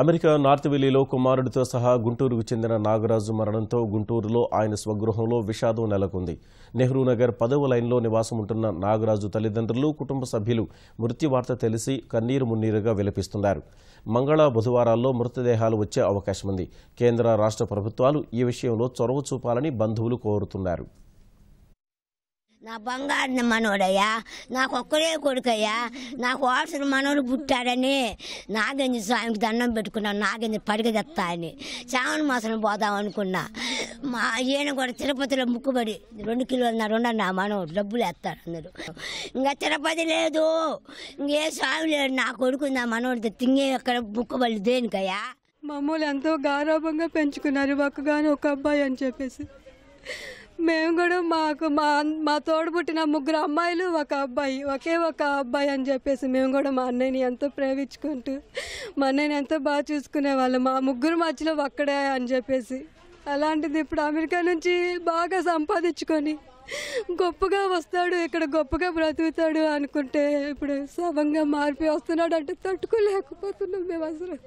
America నార్త్విల్లీలో కుమారుడితో సహా గుంటూరుకు చెందిన నాగరాజు మరణంతో గుంటూరులో ఆయన స్వగృహంలో విషాదం నెలకొంది. నెహ్రూ నగర్ 10వ లైన్లో నివాసం ఉంటున్న నాగరాజు తల్లిదండ్రులు, కుటుంబ సభ్యులు మృత్యు వార్త తెలిసి కన్నీరు మున్నీరుగా విలపిస్తున్నారు. మంగళ, బుధవారాల్లో మృతదేహాలు వచ్చే అవకాశం ఉంది. కేంద్ర, రాష్ట్ర ప్రభుత్వాలు ఈ విషయంలో చొరవ చూపాలని బంధువులు కోరుతున్నారు. నా బంగారు మనోడయ్యా, నాకు ఒక్కడే కొడుకయ్యా, నాకు వారసుడు మనోడు పుట్టాడని నాగేంద్ర స్వామికి దండం పెట్టుకున్నాను. నాగేంద్ర పడిగ తెస్తా అని శ్రావణ మాసం పోదాం అనుకున్నా. మా ఈయన కూడా తిరుపతిలో ముక్కుబడి 2 కిలోలు నా మనోడు డబ్బులు వేస్తాడు అందరూ. ఇంకా తిరుపతి లేదు, ఇంకే స్వామి లేడు, నా కొడుకు నా మనోడితో తింగే ఎక్కడ ముక్కుబడి దేనికయ్యా. మమ్మల్ని ఎంతో గారాభంగా పెంచుకున్నారు, ఒక్కగానే ఒక అబ్బాయి అని చెప్పేసి. మేము కూడా మా తోడు పుట్టిన 3 అమ్మాయిలు, ఒక అబ్బాయి, ఒక అబ్బాయి అని చెప్పేసి మేము కూడా మా అన్నయ్యని ఎంతో ప్రేమించుకుంటూ మా అన్నయ్యని ఎంతో బాగా చూసుకునేవాళ్ళం. మా 3 మధ్యలో ఒక్కడే అని చెప్పేసి. అలాంటిది ఇప్పుడు అమెరికా నుంచి బాగా సంపాదించుకొని గొప్పగా వస్తాడు, ఇక్కడ గొప్పగా బ్రతుకుతాడు అనుకుంటే ఇప్పుడు సవంగా మారిపోయి వస్తున్నాడు అంటే తట్టుకోలేకపోతున్నాం మేము అసలు.